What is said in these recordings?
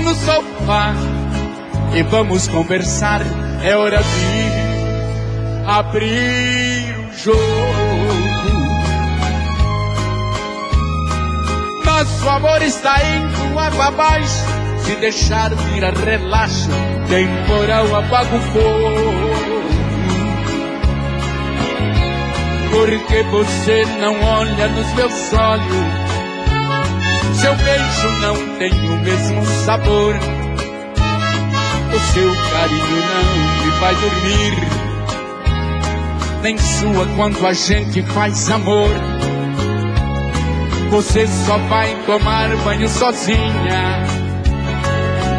no sofá e vamos conversar. É hora de abrir o jogo. Nosso amor está indo água abaixo. Se deixar virar relaxo, temporal apaga o fogo. Porque você não olha nos meus olhos, seu beijo não tem o mesmo sabor, o seu carinho não me vai dormir, nem sua quando a gente faz amor. Você só vai tomar banho sozinha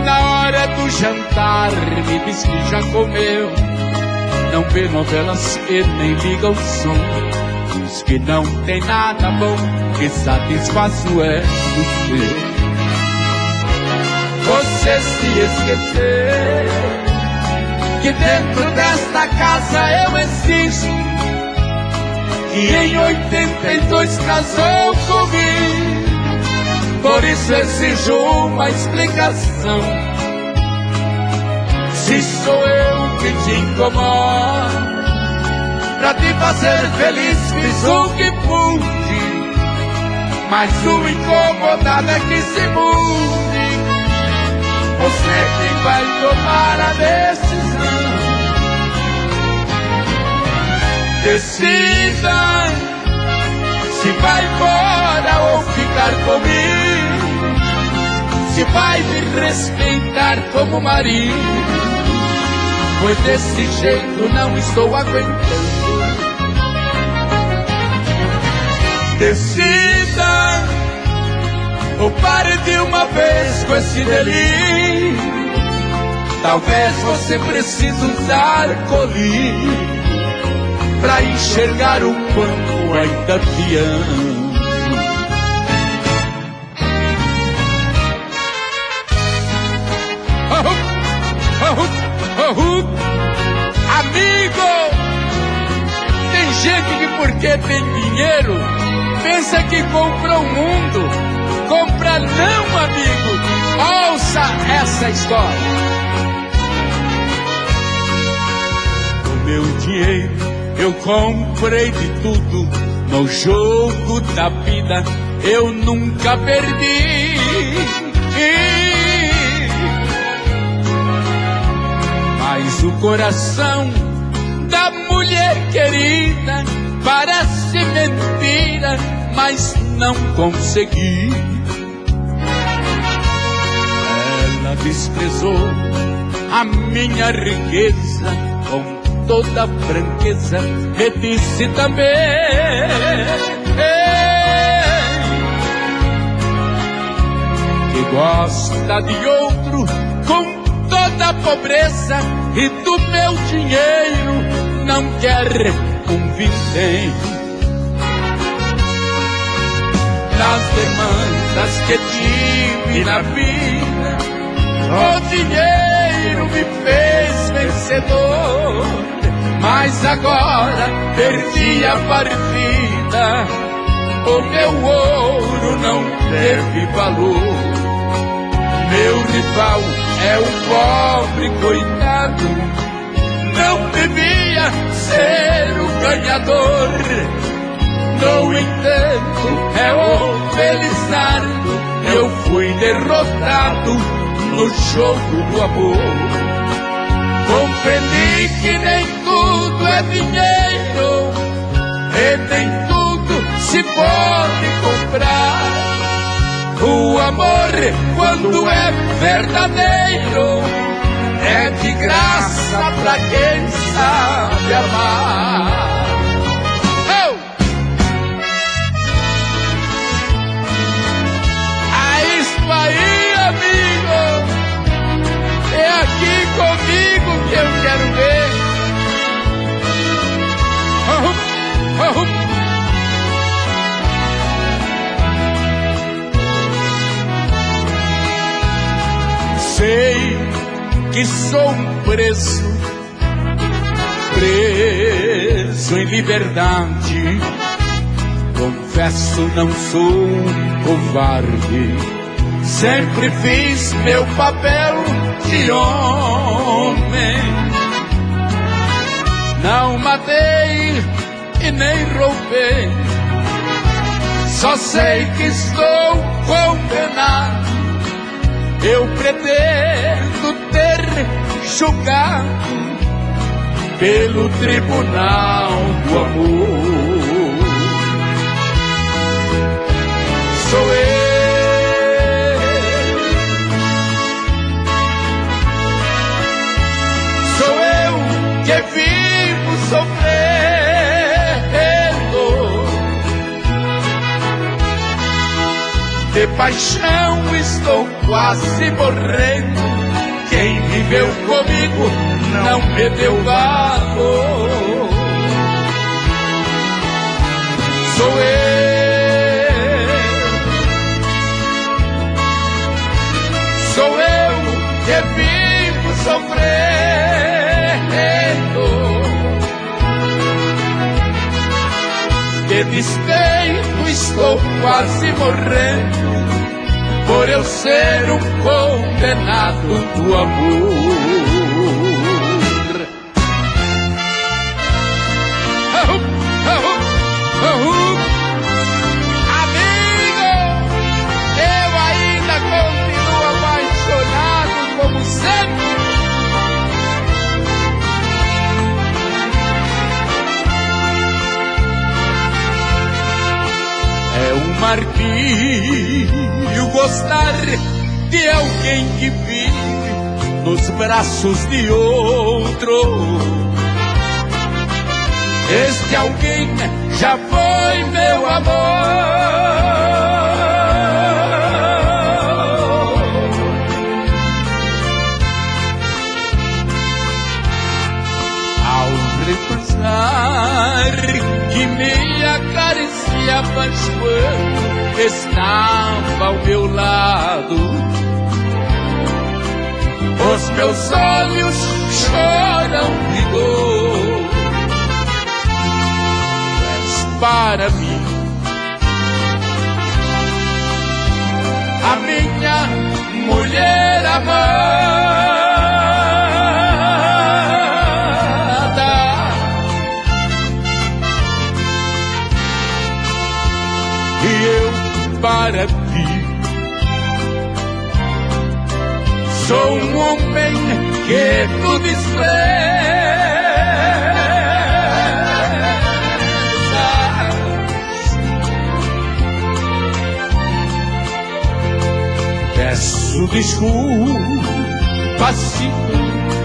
na hora do jantar, me diz que já comeu. Não vê novelas e nem liga o som, diz que não tem nada bom que satisfaça o ego seu. Você se esqueceu que dentro desta casa eu existo, que em 82 casou comigo. Por isso exijo uma explicação. Se sou eu que te incomodo, pra te fazer feliz fiz o que pude, mas o incomodado é que se mude. Você quem vai tomar a decisão. Decida se vai embora ou ficar comigo, se vai me respeitar como marido, pois desse jeito não estou aguentando. Decida ou pare de uma vez com esse delírio. Talvez você precise usar colírio pra enxergar o quanto ainda te amo. Amigo, tem gente que porque tem dinheiro pensa que comprou o mundo. Compra não, amigo. Ouça essa história. Com meu dinheiro eu comprei de tudo. No jogo da vida eu nunca perdi. Mas o coração da mulher querida parece mentira, mas não consegui. Ela desprezou a minha riqueza com toda franqueza, me disse também que gosta de outro com toda a pobreza e do meu dinheiro não quer um vintém. Nas demandas que tive na vida, o dinheiro me fez vencedor, mas agora perdi a partida, o meu ouro não teve valor. Meu rival é o pobre coitado, não devia ser o ganhador. No entanto, é o Felizardo, eu fui derrotado no jogo do amor. Compreendi que nem tudo é dinheiro e nem tudo se pode comprar. O amor, quando é verdadeiro, é de graça pra quem sabe amar. Oh! É isso aí, amigo. É aqui comigo que eu quero ver. Oh, oh. Sei que sou um preso em liberdade. Confesso, não sou um covarde. sempre fiz meu papel de homem. Não matei e nem roubei, só sei que estou condenado. Eu pretendo ter julgado pelo tribunal do amor. Sou eu que vivo sofrendo, de paixão estou quase morrendo. Quem viveu comigo não me deu valor. Sou eu que vivo sofrendo, de despeito estou quase morrendo, por eu ser um condenado do amor. Amigo, eu ainda continuo apaixonado como sempre. É um martírio gostar de alguém que vive nos braços de outro. Este alguém já foi meu amor. Ao repensar que me acariciava quando estava ao meu lado, os meus olhos choram de dor. És para mim a minha mulher amada, e eu para ti sou um homem que tu desprezas. Peço desculpa se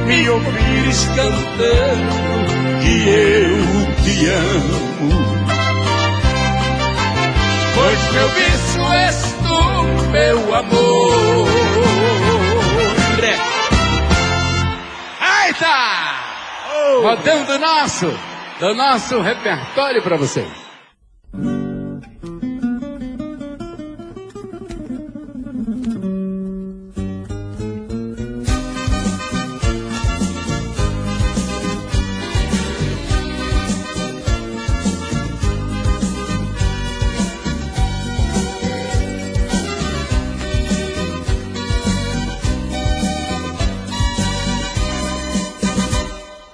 me ouvires cantando que eu te amo, pois meu vício és tu, meu amor. Eita! Rodando do nosso repertório para você.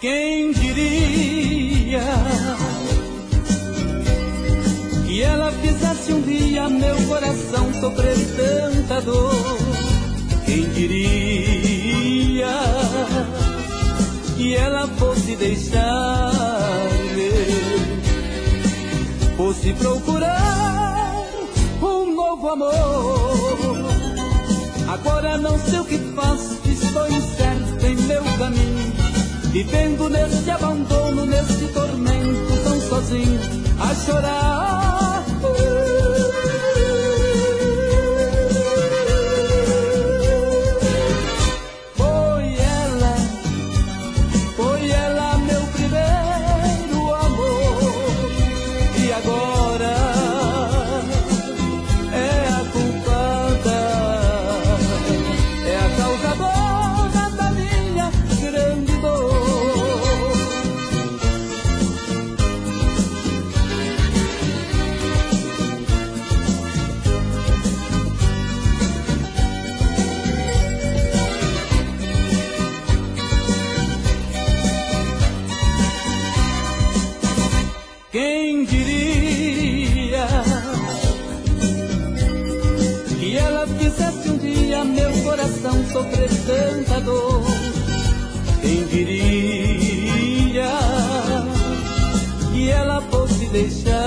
Quem diria que ela fizesse um dia meu coração sofrer tanta dor? Quem diria que ela fosse deixar-me, fosse procurar um novo amor? Agora não sei o que faço, estou incerto em meu caminho, vivendo nesse abandono, nesse tormento, tão sozinho, a chorar. Foi ela meu primeiro amor, e agora é a culpada, é a causadora da minha grande dor. sofrer tanta dor. Quem diria que ela fosse deixar-me,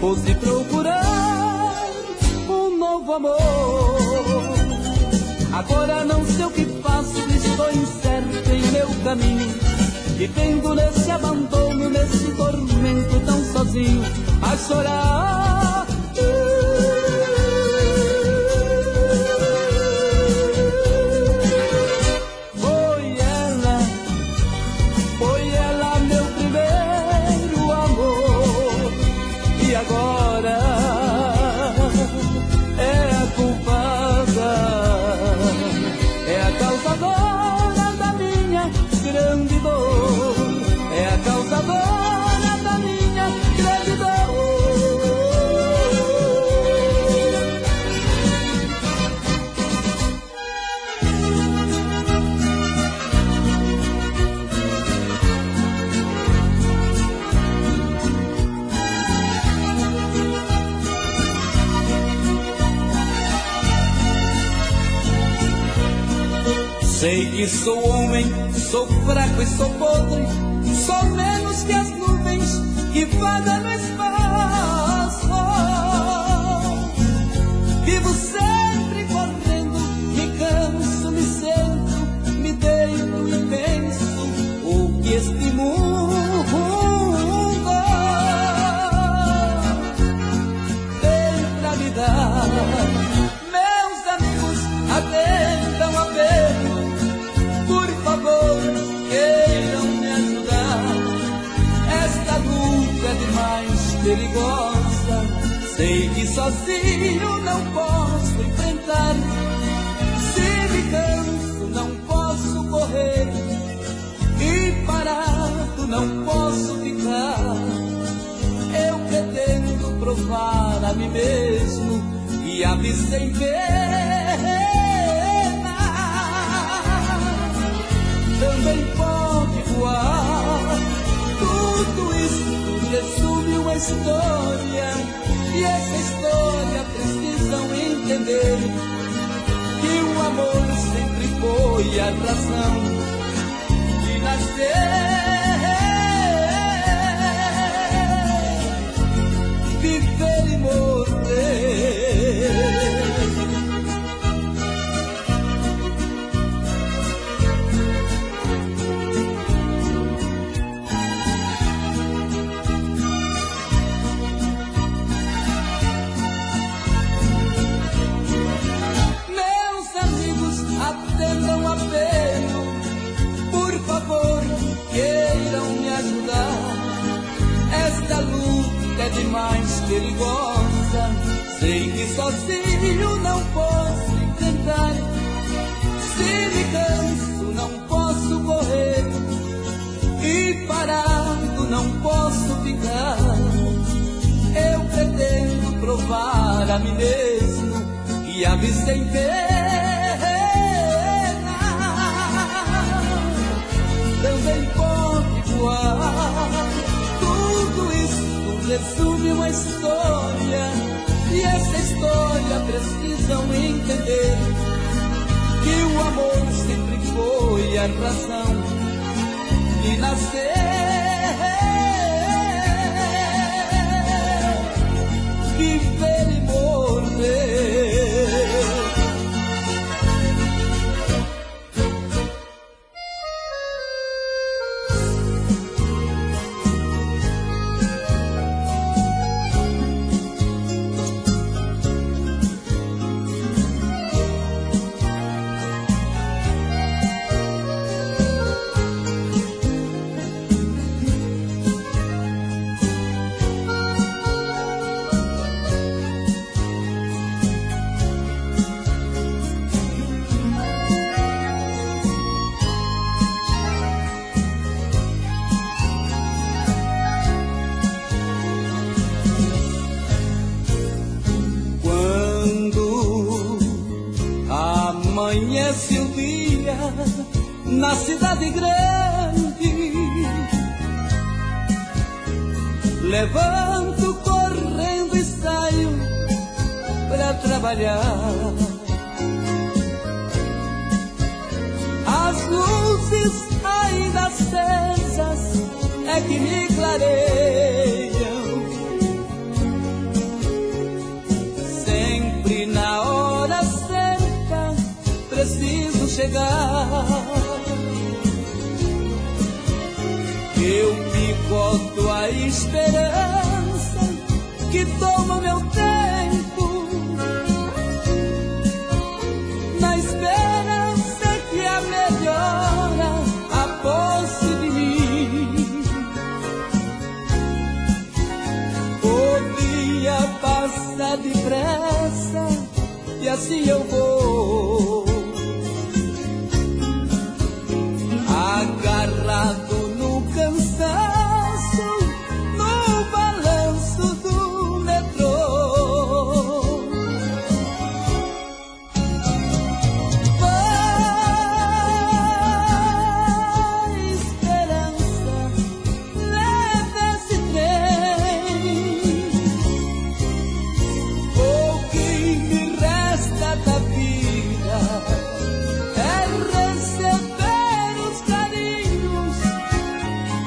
fosse procurar um novo amor. Agora não sei o que faço, estou incerto em meu caminho, vivendo nesse abandono, nesse tormento tão sozinho, a chorar. Foi ela meu primeiro amor, e agora é a culpada, é a causadora da minha grande dor, é a causadora da minha grande dor. Sei que sou homem, sou fraco e sou podre, sou menos que as nuvens que vagam no espaço. Vivo sempre correndo, me canso, me sento, me deito e penso o que este mundo tem pra me dar. Meus amigos atendam a ver, queiram me ajudar. Esta luta é demais perigosa, sei que sozinho não posso enfrentar. Se me canso não posso correr, e parado não posso ficar. Eu pretendo provar a mim mesmo e a mim sem pena também pode voar. Tudo isso resume uma história, e essa história precisam entender que o amor sempre foi a razão de nascer, viver e morrer. Atendam o apelo, por favor, queiram me ajudar. Esta luta é demais perigosa, sei que sozinho não posso enfrentar. Se me canso não posso correr, e parado não posso ficar. Eu pretendo provar a mim mesmo e a mim sem pena também pode voar. Tudo isso resume uma história, e essa história precisam entender que o amor sempre foi a razão de nascer, viver e morrer. Amanhece o dia na cidade grande, levanto correndo e saio pra trabalhar. trabalhar. As luzes ainda acesas é que me clareiam. Sempre na hora certa preciso chegar. Eu picoto a esperança que toma meu tempo, na esperança que a melhora aposse de mim. O dia passa depressa e assim eu vou, agarrado no cansaço, no balanço do metrô. Vai, esperança, leva esse trem. O que me resta da vida é receber os carinhos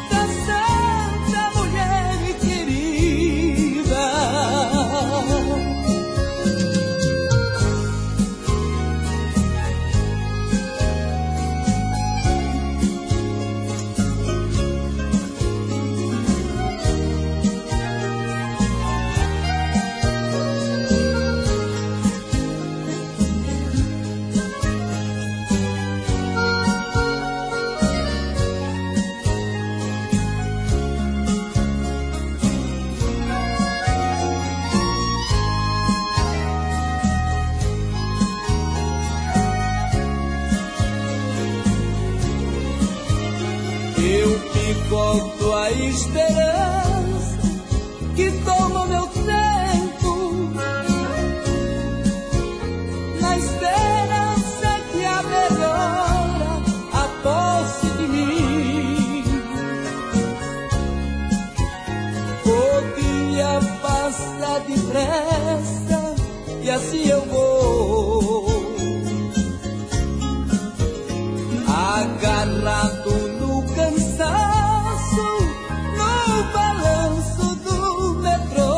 da santa mulher querida. Eu picoto a esperança que toma meu tempo, na esperança que a melhora aposse de mim. O dia passa depressa e assim eu vou, agarrado no cansaço, no balanço do metrô.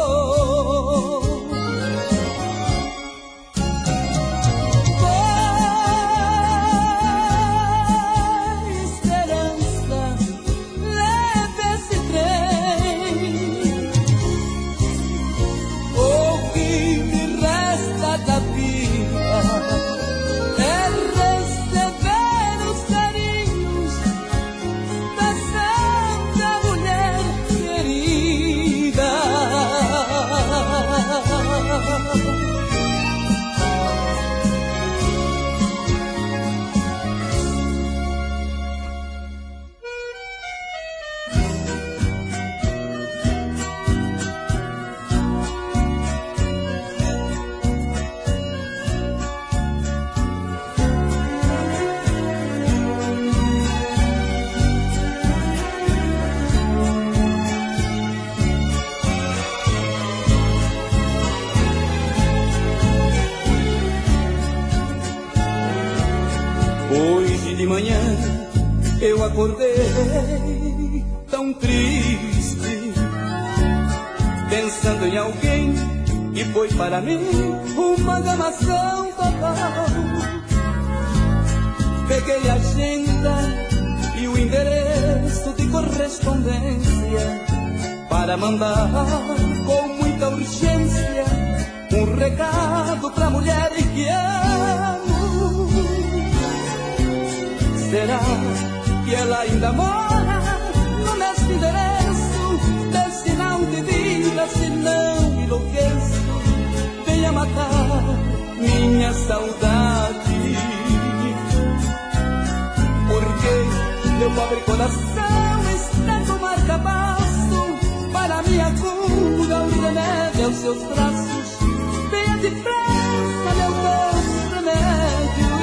Vai, esperança, leva esse trem. O que me resta da vida é receber os carinhos da santa mulher querida. Hoje de manhã eu acordei tão triste, pensando em alguém que foi para mim uma gamação total. Peguei a agenda e o endereço de correspondência para mandar com muita urgência um recado pra mulher que amo. Será que ela ainda mora no mesmo endereço? Vê se não te vira, se não enlouqueço, venha matar minha saudade. Porque meu pobre coração está com marca-passo, para minha cura o remédio aos seus braços. Venha depressa, meu doce remédio.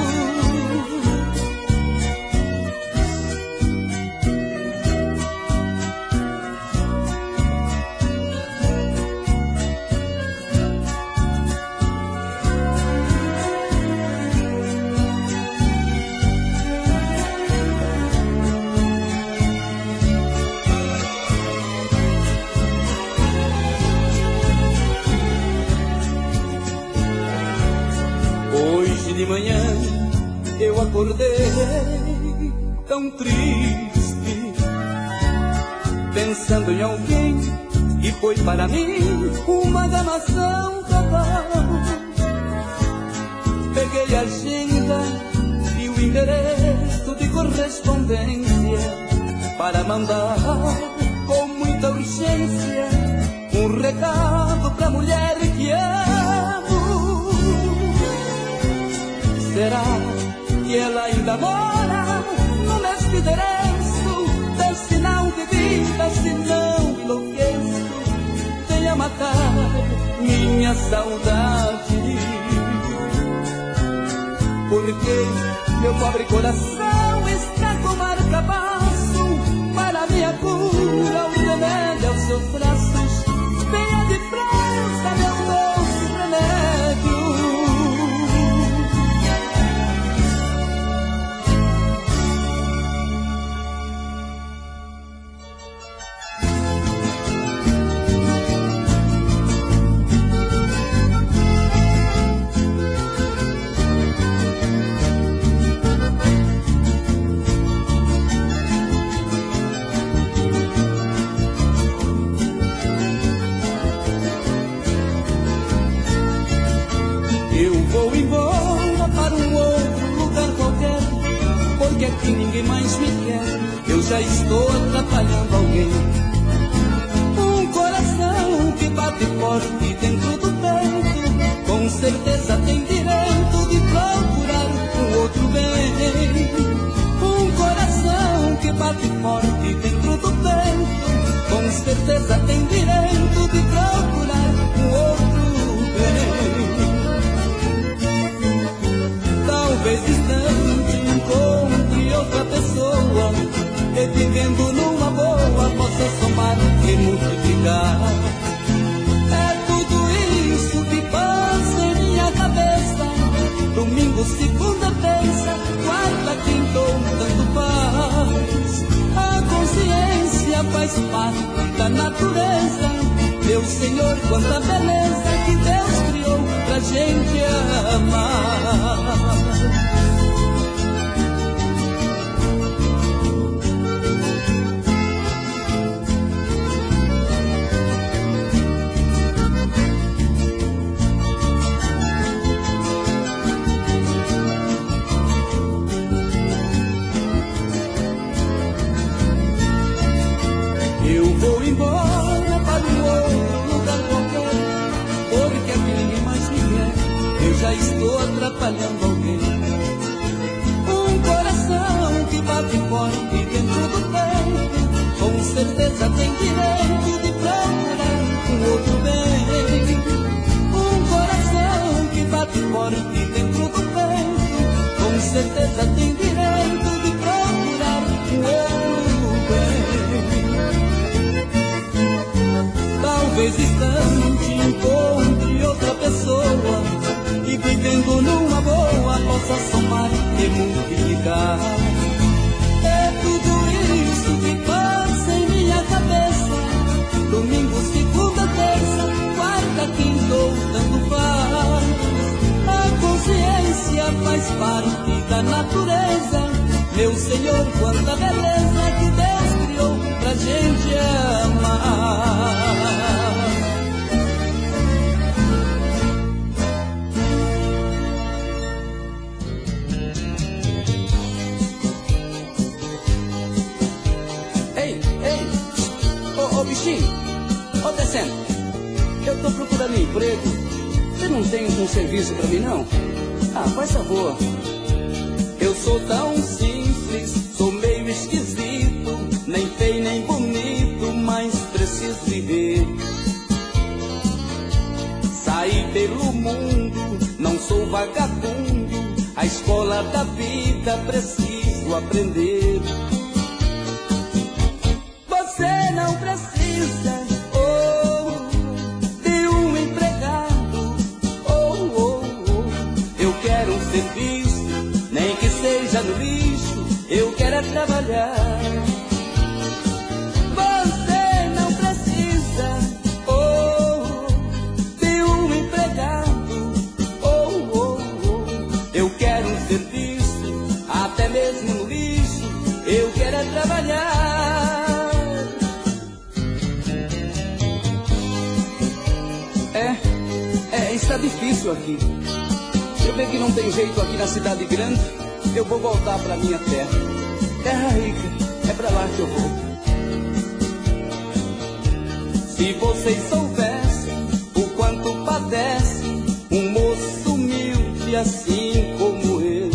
acordei tão triste, pensando em alguém que foi para mim uma enganação total. Peguei a agenda e o endereço de correspondência para mandar com muita urgência um recado pra mulher que amo. Será que ela ainda mora no mesmo endereço? Dê sinal de vida, se não enlouqueço, venha matar minha saudade. Porque meu pobre coração está com marca-passo, para minha cura o remédio aos seus braços. Venha depressa, meu doce remédio. Que ninguém mais me quer, eu já estou atrapalhando alguém. Um coração que bate forte dentro do peito, com certeza tem direito de procurar um outro bem. Um coração que bate forte dentro do peito, com certeza tem direito de procurar um outro bem. Talvez distante encontre outra pessoa e vivendo numa boa possa somar e multiplicar. É tudo isso que passa em minha cabeça. Domingo, segunda, terça, quarta, quinta ou tanto faz. A consciência faz parte da natureza. Meu Senhor, quanta beleza que Deus criou pra gente amar. Vou embora para um outro lugar qualquer, porque aqui ninguém mais me quer, eu já estou atrapalhando alguém. Um coração que bate forte dentro do peito, com certeza tem direito de procurar um outro bem. Um coração que bate forte dentro do peito, com certeza tem direito de procurar um outro bem. Talvez distante encontre outra pessoa e vivendo numa boa possa somar e multiplicar. É tudo isso que passa em minha cabeça. Domingo, segunda, terça, quarta, quinta ou tanto faz. A consciência faz parte da natureza. Meu Senhor, quanta beleza que Deus criou pra gente amar. Ô bichinho, ô descendo, eu tô procurando emprego. Você não tem um serviço pra mim não? Ah, faz favor. Eu sou tão simples, sou meio esquisito, nem feio nem bonito, mas preciso viver. Saí pelo mundo, não sou vagabundo, a escola da vida preciso aprender. Você não precisa de um empregado. Eu quero um serviço, nem que seja no lixo. Eu quero é trabalhar. Você não precisa de um empregado. Eu quero um serviço, difícil aqui. Eu vejo que não tem jeito aqui na cidade grande, eu vou voltar pra minha terra. Terra rica, é pra lá que eu vou. Se vocês soubessem o quanto padece um moço humilde assim como eu.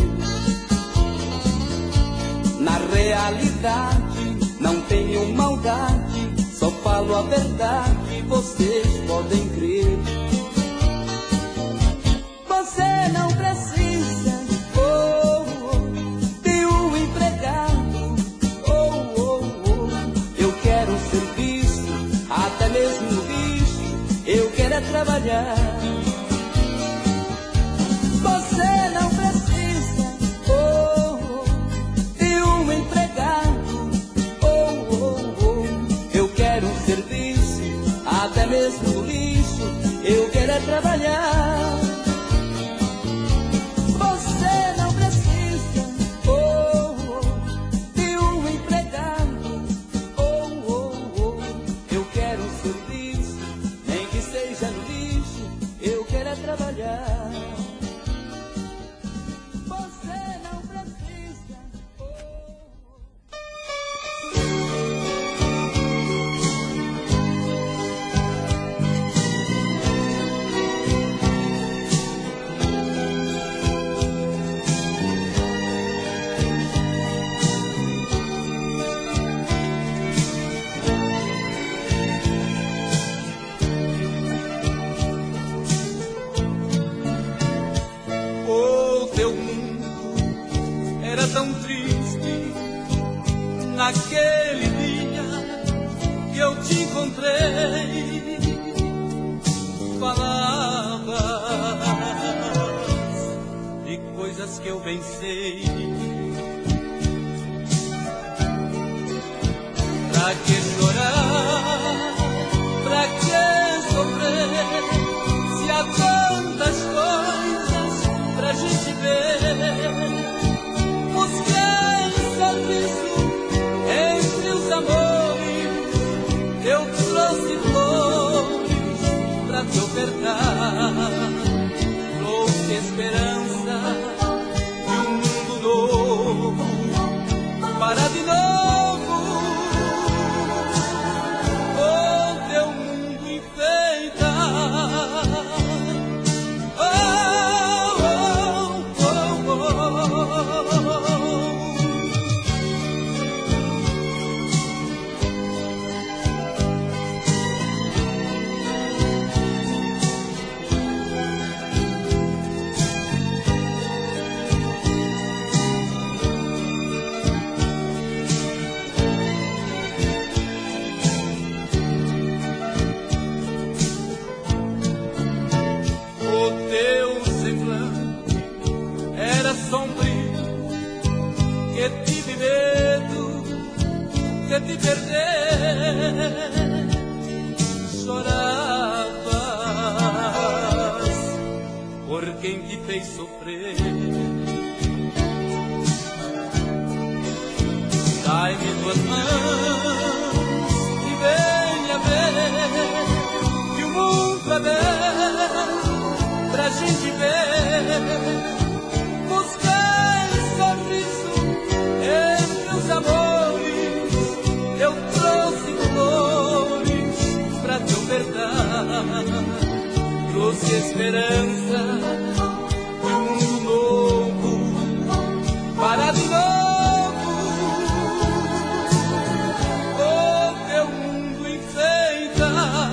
Na realidade não tenho maldade, só falo a verdade, vocês podem crer. Você não precisa de um empregado, eu quero um serviço, até mesmo no bicho, eu quero é trabalhar. Você não precisa de um empregado, eu quero um serviço, até mesmo no lixo, eu quero é trabalhar. Você não precisa de um empregado, eu quero um serviço, nem que seja no lixo, eu quero é trabalhar. Você não precisa. O teu mundo era tão triste naquele dia que eu te encontrei. Palavras de coisas que eu pensei. Pra que chorar? Pra que sofrer? Se há tantas coisas pra gente ver. Busquei serviço entre os amores, eu trouxe flores pra te ofertar. Trouxe esperança de um mundo novo, para de novo o teu mundo enfeitar. Que te perder, choravas por quem te fez sofrer. Dai-me tuas mãos e venha ver que o mundo é belo pra gente ver. Busquei sorriso entre os amores, eu trouxe flores pra te ofertar. Trouxe esperança de um mundo novo, para de novo o teu mundo enfeitar.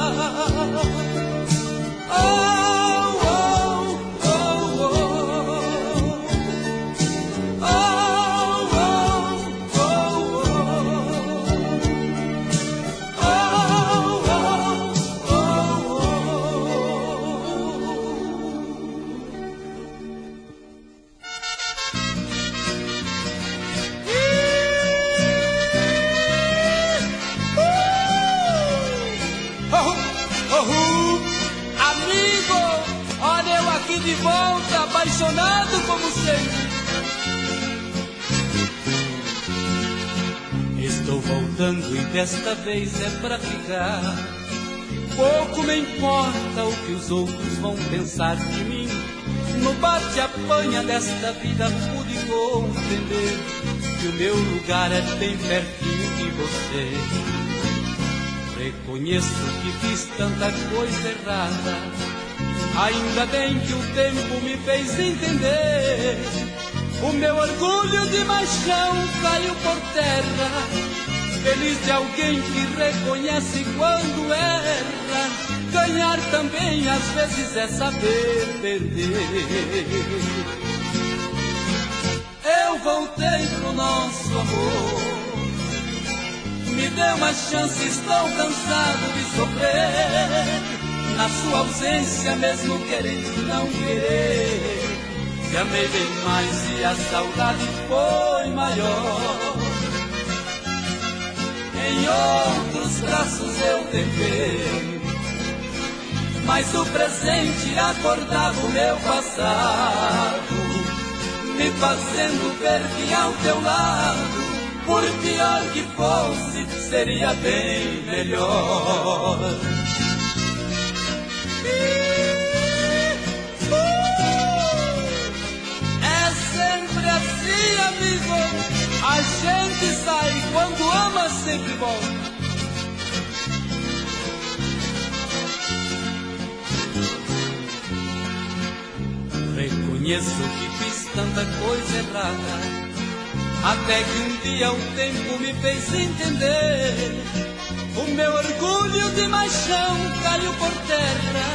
De volta, apaixonado como sempre. Estou voltando e desta vez é pra ficar. Pouco me importa o que os outros vão pensar de mim. No bate-apanha desta vida pude compreender que o meu lugar é bem pertinho de você. Reconheço que fiz tanta coisa errada, ainda bem que o tempo me fez entender. O meu orgulho de machão caiu por terra, feliz de alguém que reconhece quando erra. Ganhar também às vezes é saber perder. Eu voltei pro nosso amor, me dê uma chance, estou cansado de sofrer. Na sua ausência, mesmo querendo não querer, te amei bem mais e a saudade foi maior. Em outros braços eu tentei, mas o presente acordava o meu passado, me fazendo ver que ao teu lado, por pior que fosse, seria bem melhor. É sempre assim, amigo, a gente sai quando ama, sempre volta. Reconheço que fiz tanta coisa errada, até que um dia o tempo me fez entender. O meu orgulho de machão caiu por terra,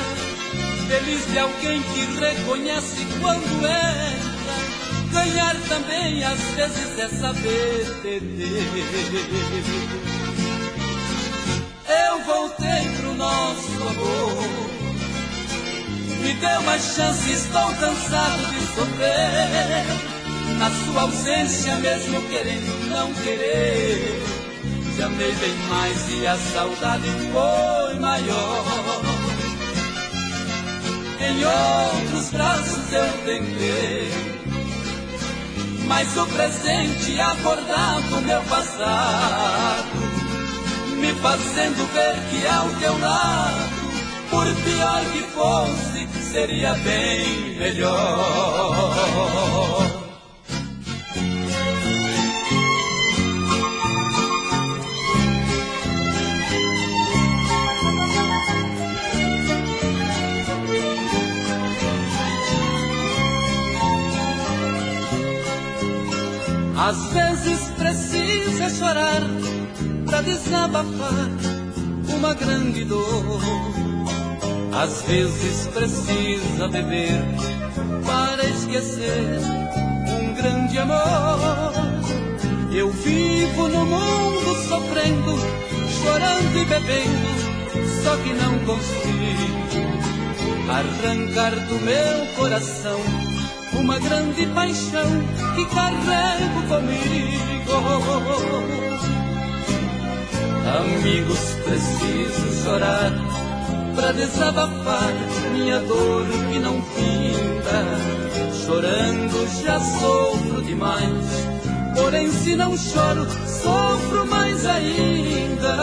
feliz de alguém que reconhece quando erra. Ganhar também às vezes é saber perder. Eu voltei pro nosso amor, me dê uma chance, estou cansado de sofrer. Na sua ausência, mesmo querendo não querer, te amei bem mais e a saudade foi maior. Em outros braços eu tentei, mas o presente acordava o meu passado, me fazendo ver que ao teu lado, por pior que fosse, seria bem melhor. Às vezes precisa chorar pra desabafar uma grande dor. Às vezes precisa beber para esquecer um grande amor. Eu vivo no mundo sofrendo, chorando e bebendo, só que não consigo arrancar do meu coração uma grande paixão que carrego comigo. Amigos, preciso chorar pra desabafar minha dor que não finda. Chorando já sofro demais, porém se não choro, sofro mais ainda.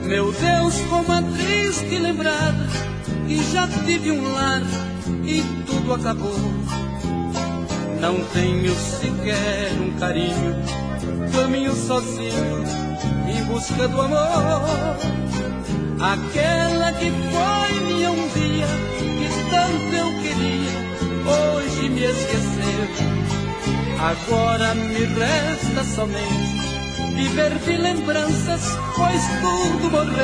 Meu Deus, como é triste lembrar que já tive um lar e tudo acabou. Não tenho sequer um carinho, caminho sozinho em busca do amor. Aquela que foi minha um dia, que tanto eu queria, hoje me esqueceu. Agora me resta somente viver de lembranças, pois tudo morreu.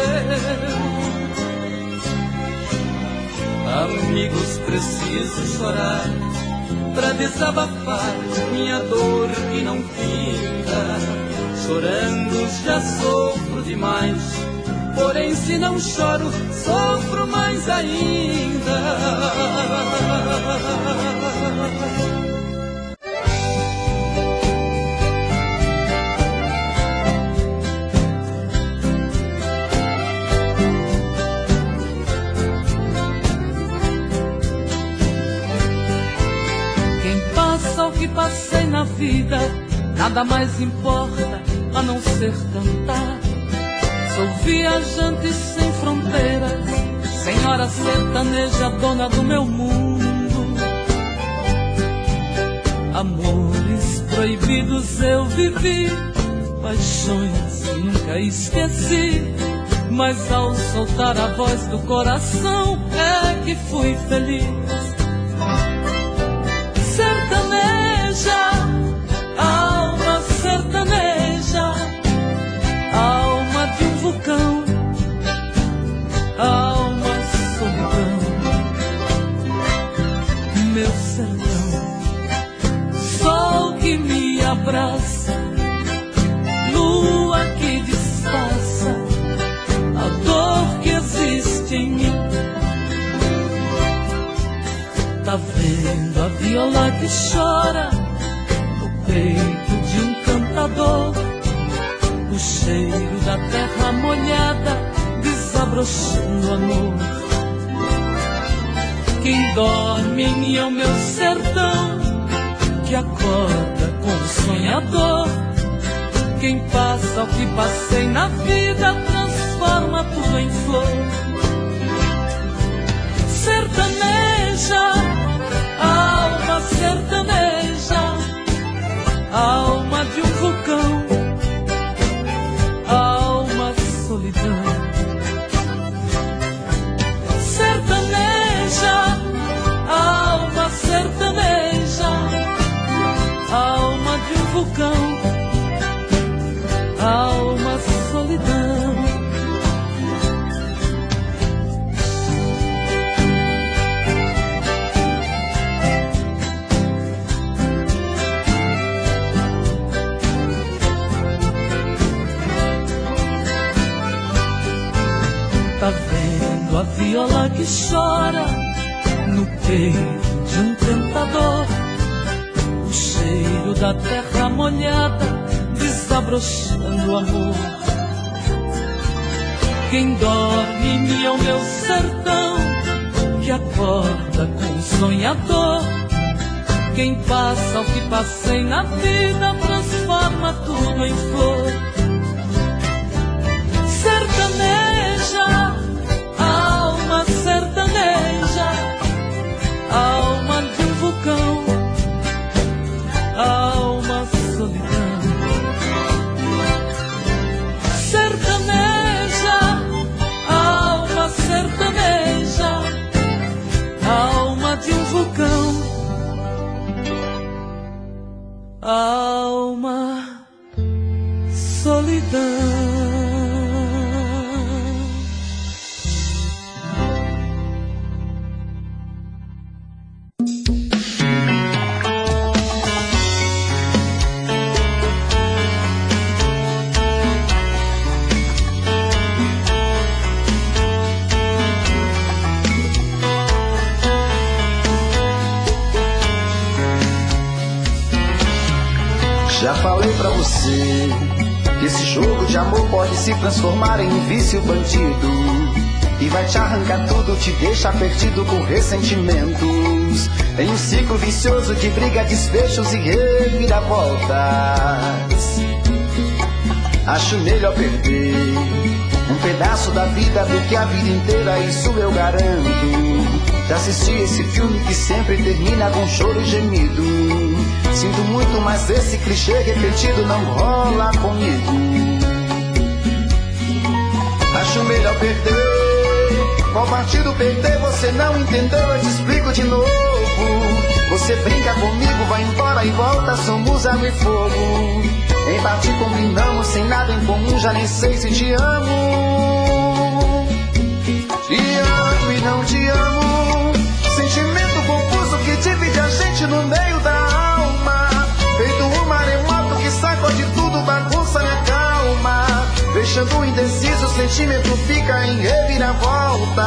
Amigos, preciso chorar pra desabafar minha dor que não finda. Chorando já sofro demais, porém se não choro, sofro mais ainda. vida, nada mais importa a não ser cantar. Sou viajante sem fronteiras, senhora sertaneja, dona do meu mundo. Amores proibidos eu vivi, paixões nunca esqueci, mas ao soltar a voz do coração é que fui feliz. Sertaneja, alma sertaneja, alma de um vulcão, alma solidão. Meu sertão, sol que me abraça, lua que disfarça a dor que existe em mim. Tá vendo a viola que chora no peito de um cantador, o cheiro da terra molhada desabrochando amor. Quem dorme em mim é o meu sertão, que acorda com o sonhador. Quem passa o que passei na vida transforma tudo em flor. Sertaneja, alma sertaneja, alma de um vulcão, alma solidão. Sertaneja, alma sertaneja, alma de um vulcão, alma solidão. Tá vendo a viola que chora no peito de um cantador, o cheiro da terra molhada desabrochando amor. Quem dorme em mim é o meu sertão, que acorda com o sonhador. Quem passa o que passei na vida transforma tudo em flor. Sertaneja, alma sertaneja, alma de um vulcão, alma solidão. Sertaneja, alma sertaneja, alma de um vulcão, alma solidão. Já falei pra você que esse jogo de amor pode se transformar em um vício bandido, e vai te arrancar tudo, te deixar perdido com ressentimentos, em um ciclo vicioso de briga, desfechos e reviravoltas. Acho melhor perder um pedaço da vida do que a vida inteira, isso eu garanto. Já assisti esse filme que sempre termina com choro e gemido. Sinto muito, mas esse clichê repetido não rola comigo. Acho melhor perder. Qual partido perder? Você não entendeu, eu te explico de novo. Você brinca comigo, vai embora e volta, somos água e fogo. Em parte combinamos, sem nada em comum, já nem sei se te amo. Te amo e não te amo, sentimento confuso que divide a gente no meio da alma. Feito um maremoto que sacode tudo, bagunça minha calma. Deixando indeciso, o sentimento fica em reviravoltas.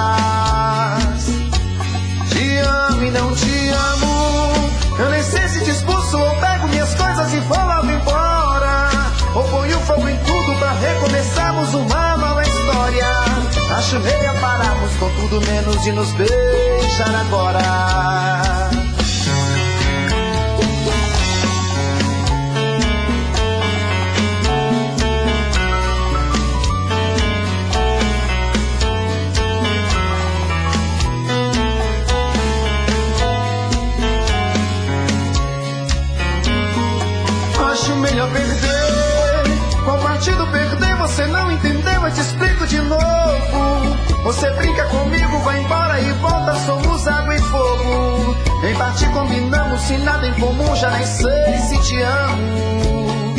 Te amo e não te amo, eu nem sei se te expulso ou pego minhas coisas e vou logo embora, ou ponho fogo em tudo pra recomeçarmos uma nova história. Acho melhor pararmos com tudo menos de nos beijar agora. Qual partido perder você não entendeu, eu te explico de novo. Você brinca comigo, vai embora e volta, somos água e fogo. Em parte combinamos, se nada em comum, já nem sei se te amo.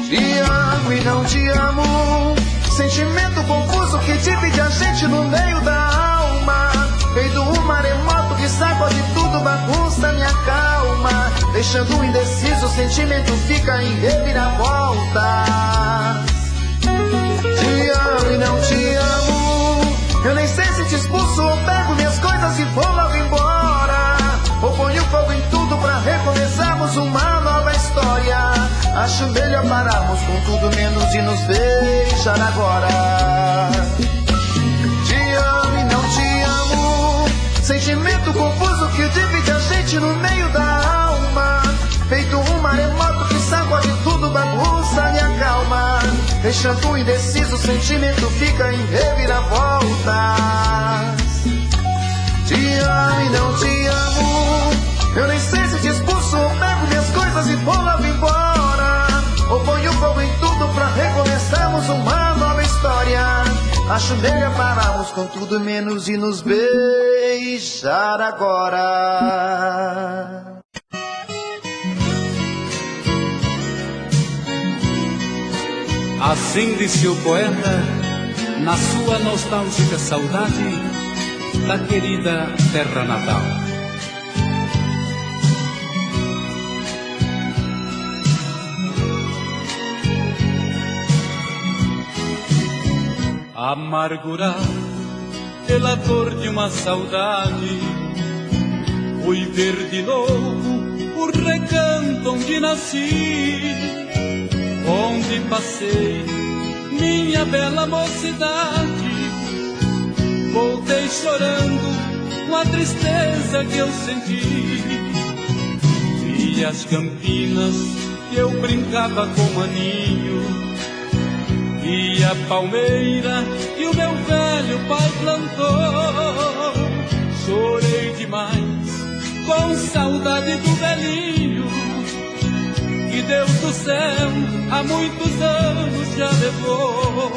Te amo e não te amo, sentimento confuso que divide a gente no meio da alma. Feito um maremoto que sacode tudo, bagunça minha calma. Deixando indeciso, o sentimento fica em reviravoltas. Te amo e não te amo, eu nem sei se te expulso ou pego minhas coisas e vou logo embora. Ou ponho fogo em tudo pra recomeçarmos uma nova história. Acho melhor pararmos com tudo menos de nos beijar agora. Te amo e não te amo, sentimento confuso que divide a gente no meio da alma. Feito um maremoto que sacode tudo, bagunça minha calma. Deixando indeciso, o sentimento fica em reviravoltas. Te amo e não te amo, eu nem sei se te expulso ou pego minhas coisas e vou logo embora. Ou ponho fogo em tudo pra recomeçarmos uma nova história. Acho melhor pararmos com tudo menos de nos beijar agora. Assim disse o poeta na sua nostálgica saudade da querida terra natal. Amargurado pela dor de uma saudade, fui ver de novo o recanto onde nasci, onde passei minha bela mocidade. Voltei chorando com a tristeza que eu senti. Vi as campinas que eu brincava com maninho, e a palmeira que o meu velho pai plantou. Chorei demais com saudade do velhinho, que Deus do céu há muitos anos já levou.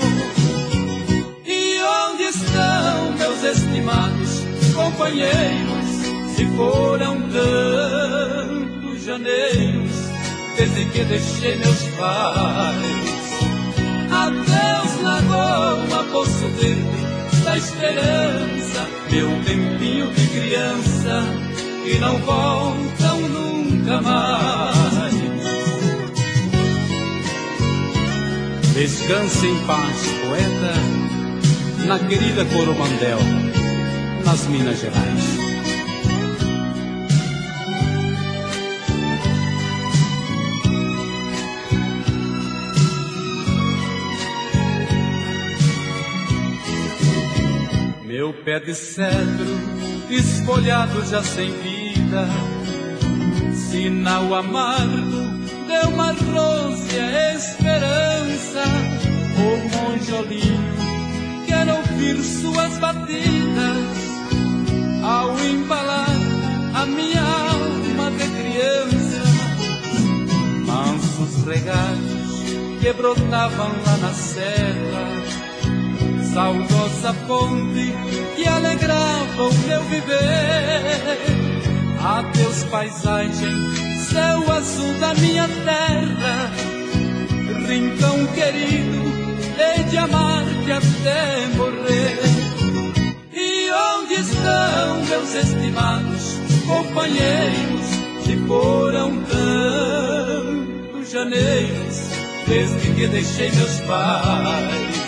E onde estão meus estimados companheiros? Se foram tantos janeiros desde que deixei meus pais. Adeus, lagoa, poço verde da esperança, meu tempinho de criança, que não voltam nunca mais. Descanse em paz, poeta, na querida Coromandel, nas Minas Gerais. Meu pé de cedro, esfolhado já sem vida, sinal amargo de uma rósea esperança. O monjolinho quer ouvir suas batidas ao embalar a minha alma de criança. Mansos regatos que brotavam lá na serra, saudosa ponte que alegrava o meu viver. Adeus, paisagem, céu azul da minha terra, rincão querido, hei de amar-te até morrer. E onde estão meus estimados companheiros? Se foram tantos janeiros desde que deixei meus pais.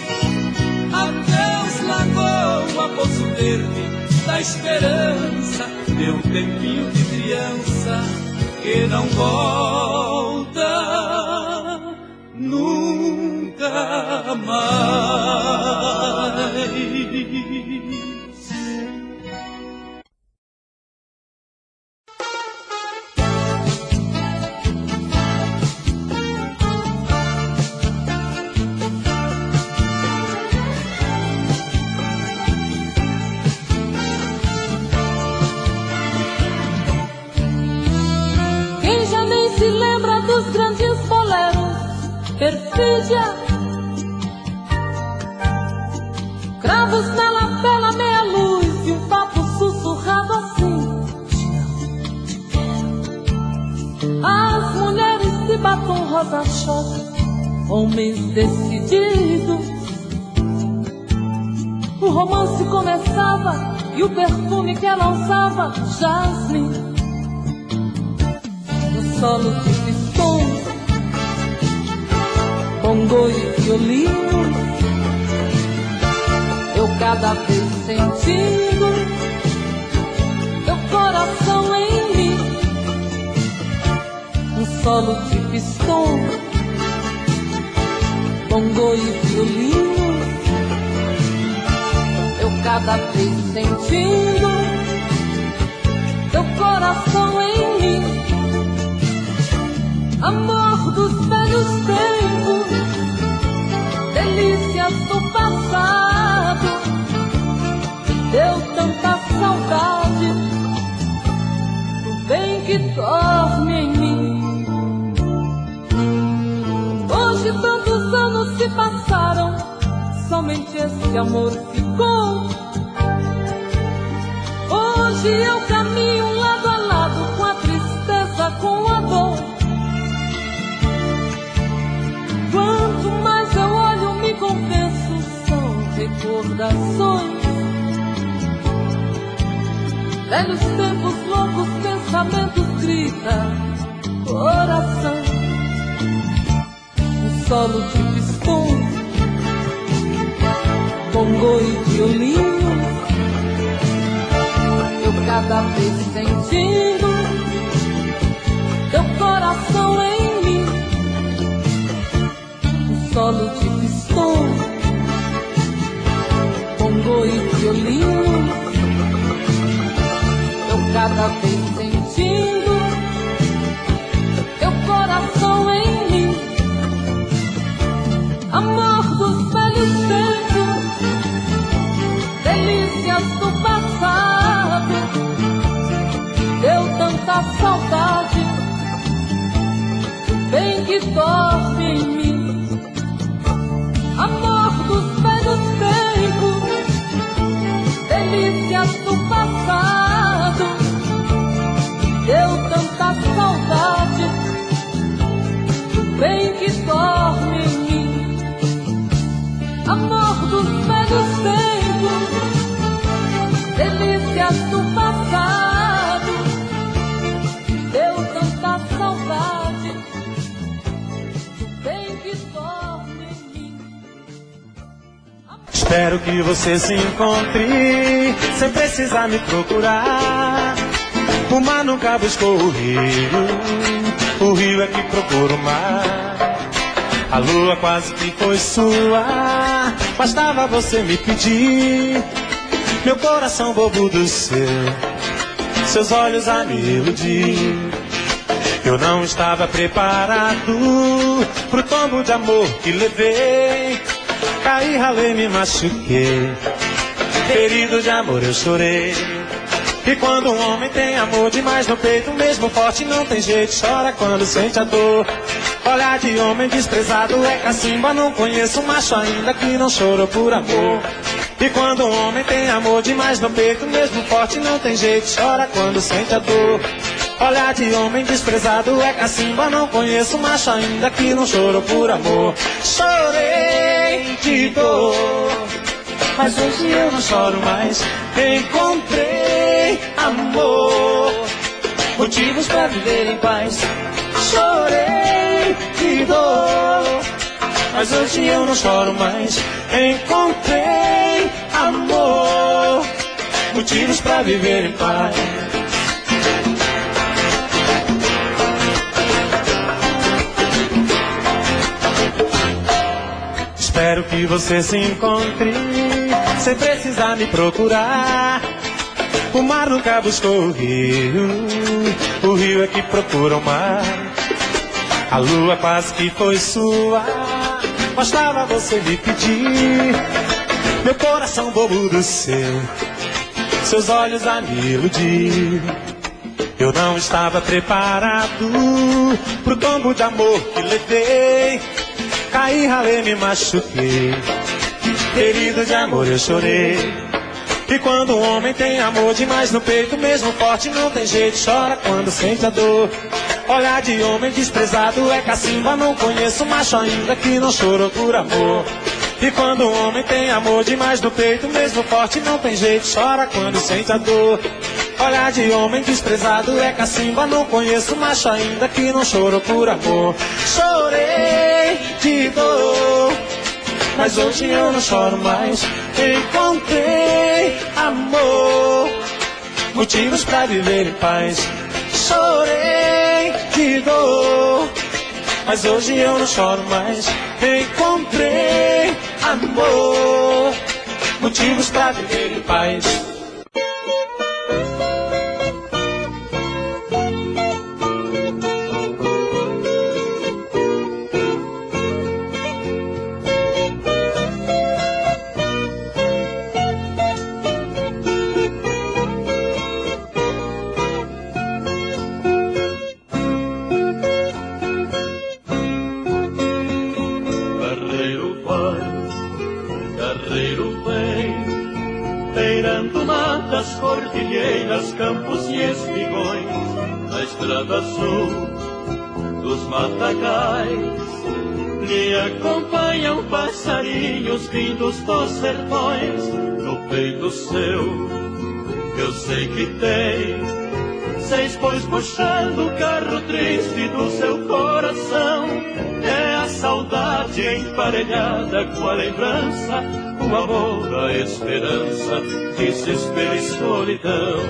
Adeus, lagoa, poço verde da esperança, meu tempinho de criança, que não volta nunca mais. perfídia. Cravos na lapela, meia luz e um papo sussurrado assim: te quero. As mulheres de batom rosa-choque, homens decididos. O romance começava e o perfume que ela usava, jasmim. No solo de pistão, bongo e violino, eu cada vez sentindo teu coração em mim. Um solo de pistão, bongo e violino, eu cada vez sentindo teu coração em mim. Amor dos velhos tempos, delícias do passado, deu tanta saudade do bem que dorme em mim. Hoje tantos anos se passaram, somente esse amor ficou. Hoje eu caminho lado a lado, com a tristeza, com a dor. Quanto mais eu olho, me convenço, são recordações. Velhos tempos loucos, pensamentos grita coração. Um solo de pistão, bongo e violino, eu cada vez sentindo teu coração em mim. Um solo de pistão, bongo e violino, eu cada vez sentindo teu coração em mim. Amor dos velhos tempos, delícias do passado, deu tanta saudade do bem que dorme em mim. Amor dos velhos tempos, delícias do passado, deu tanta saudade do bem que dorme em mim. Amor dos velhos tempos, delícias do passado, deu tanta saudade do bem que dorme em mim. Espero que você se encontre sem precisar me procurar. O mar nunca buscou o rio é que procura o mar. A lua quase que foi sua, bastava você me pedir. Meu coração bobo do seu, seus olhos a me iludir. Eu não estava preparado pro tombo de amor que levei. Caí, ralei, me machuquei, ferido de amor eu chorei. E quando um homem tem amor demais no peito, mesmo forte não tem jeito, chora quando sente a dor. Olhar de homem desprezado é cacimba, não conheço um macho ainda que não chorou por amor. E quando um homem tem amor demais no peito, mesmo forte não tem jeito, chora quando sente a dor. Olhar de homem desprezado é cacimba, não conheço um macho ainda que não chorou por amor. Chorei de dor, mas hoje eu não choro mais. Encontrei amor, motivos pra viver em paz. Chorei de dor, mas hoje eu não choro mais. Encontrei amor, motivos pra viver em paz. Espero que você se encontre sem precisar me procurar. O mar nunca buscou o rio é que procura o mar. A lua quase que foi sua, bastava você me pedir. Meu coração bobo do seu, seus olhos a me iludir. Eu não estava preparado pro tombo de amor que levei. Caí, ralei, me machuquei, ferido de amor eu chorei. E quando um homem tem amor demais no peito, mesmo forte não tem jeito, chora quando sente a dor. Olhar de homem desprezado é cacimba, não conheço macho ainda que não chorou por amor. E quando um homem tem amor demais no peito, mesmo forte não tem jeito, chora quando sente a dor. Olhar de homem desprezado é cacimba, não conheço macho ainda que não chorou por amor. Chorei de dor, mas hoje eu não choro mais. Encontrei amor, motivos pra viver em paz. Chorei de dor, mas hoje eu não choro mais. Encontrei amor, motivos pra viver em paz. Cordilheiras, campos e espigões, na estrada azul dos matagais, me acompanham passarinhos vindos dos sertões. No peito seu, eu sei que tem 6 bois puxando o carro triste do seu coração. É a saudade emparelhada com a lembrança, o amor, a esperança, desespero e solidão.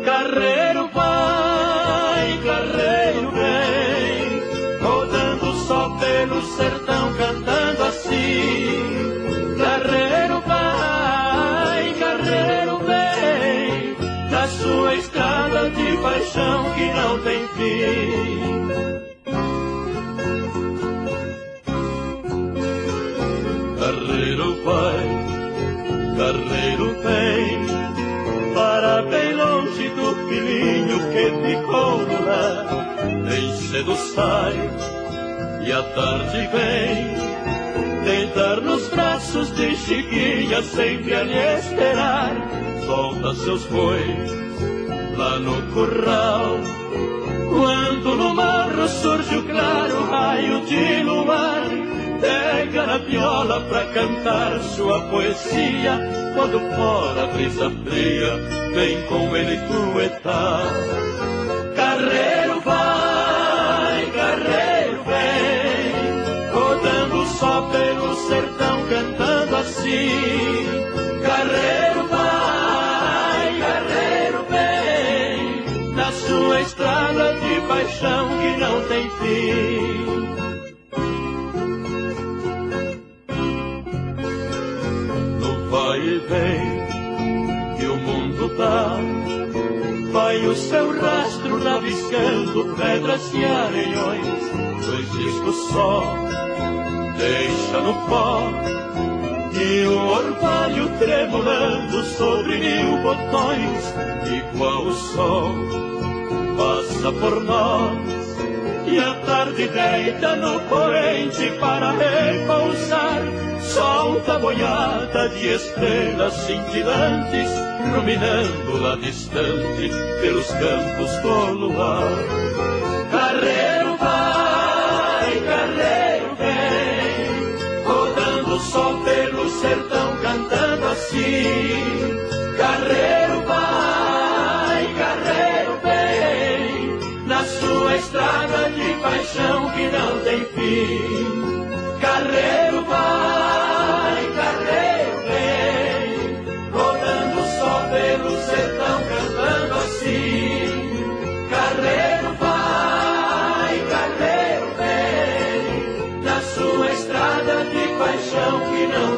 Carreiro vai, carreiro vem, rodando só pelo sertão, cantando assim. Carreiro vai, carreiro vem, na sua estrada de paixão que não tem fim. Carreiro vai, carreiro vem, para bem longe do filhinho que ficou no lar. Bem cedo sai e à tarde vem, deitar nos braços de Chiquinha, sempre a lhe esperar. Solta seus bois lá no curral, quando no morro surge o claro raio de luar. Pega na viola pra cantar sua poesia, quando fora a brisa fria, vem com ele tuetar. Carreiro vai, carreiro vem, rodando só pelo sertão, cantando assim. Carreiro vai, carreiro vem, na sua estrada de paixão que não tem fim. Vai e vem, que o mundo dá, vai o seu rastro rabiscando pedras e areiões. 2 discos só, deixa no pó, e o orvalho tremulando sobre 1000 botões. Igual o sol, passa por nós, e a tarde deita no poente para repousar. Solta a boiada de estrelas cintilantes, ruminando lá distante pelos campos do luar. Carreiro vai, carreiro vem, rodando só pelo sertão, cantando assim. Carreiro vai, carreiro vem, na sua estrada de paixão que não tem fim. Carreiro vai, carreiro vem, rodando só pelo sertão, cantando assim. Carreiro vai, carreiro vem, na sua estrada de paixão que não